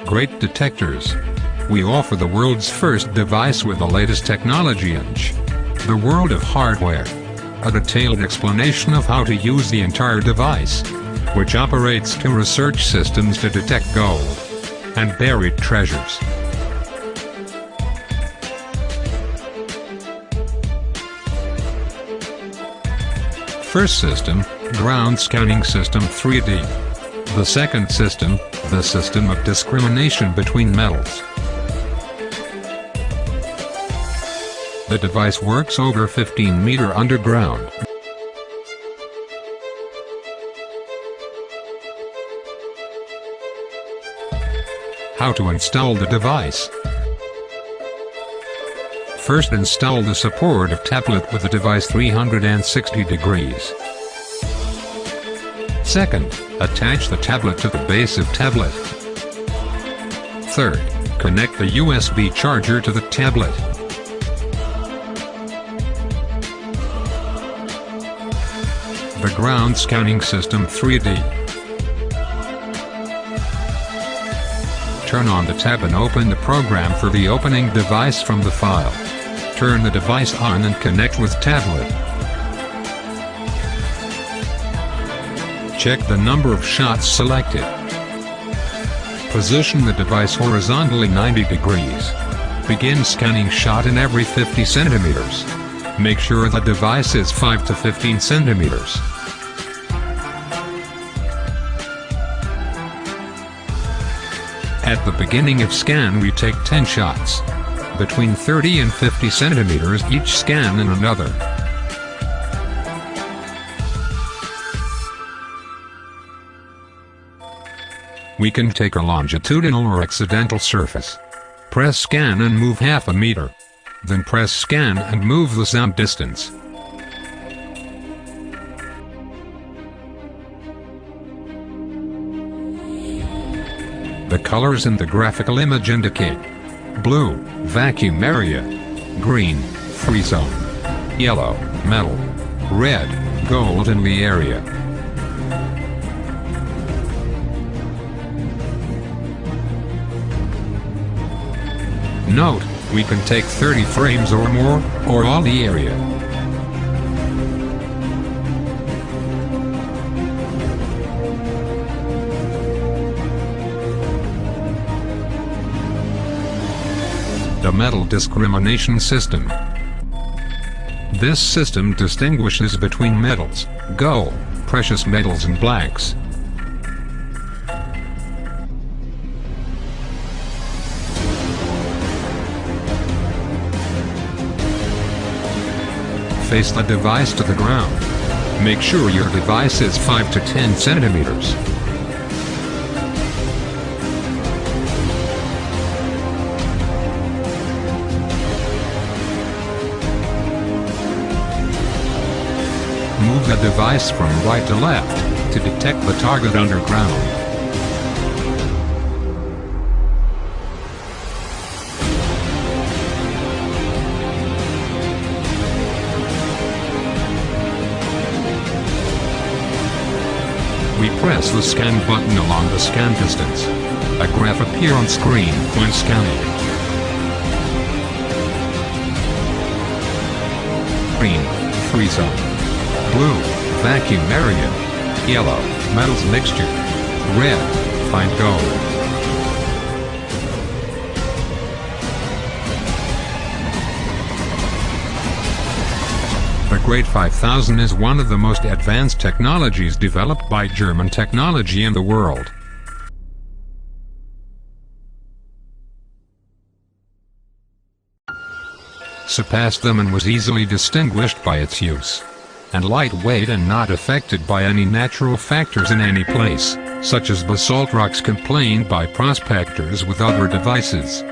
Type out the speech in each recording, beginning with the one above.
Great Detectors. We offer the world's first device with the latest technology in the world of hardware. A detailed explanation of how to use the entire device, which operates two research systems to detect gold and buried treasures. First system, Ground Scanning System 3D. The second system, the system of discrimination between metals. The device works over 15 meters underground. How to install the device. First, install the supportive tablet with the device 360 degrees. Second, attach the tablet to the base of tablet. Third, connect the USB charger to the tablet. The Ground Scanning System 3D. Turn on the tab and open the program for the opening device from the file. Turn the device on and connect with tablet. Check the number of shots selected. Position the device horizontally 90 degrees. Begin scanning shot in every 50 centimeters. Make sure the device is 5 to 15 centimeters. At the beginning of scan we take 10 shots. Between 30 and 50 centimeters each scan and another. We can take a longitudinal or accidental surface. Press scan and move half a meter. Then press scan and move the same distance. The colors in the graphical image indicate: blue, vacuum area; green, free zone; yellow, metal; red, gold in the area. Note, we can take 30 frames or more, or all the area. The Metal Discrimination System. This system distinguishes between metals, gold, precious metals and blanks. Face the device to the ground. Make sure your device is 5 to 10 centimeters. Move the device from right to left to detect the target underground. We press the scan button along the scan distance. A graph appears on screen when scanning. Green, free zone; blue, vacuum area; yellow, metals mixture; red, find gold. The Great 5000 is one of the most advanced technologies developed by German technology in the world. Surpassed them and was easily distinguished by its use. And lightweight and not affected by any natural factors in any place, such as basalt rocks complained by prospectors with other devices.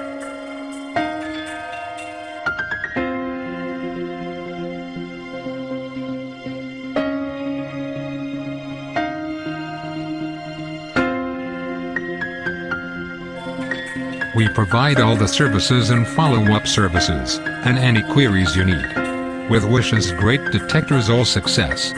We provide all the services and follow-up services, and any queries you need. With wishes, Great Detectors, all success.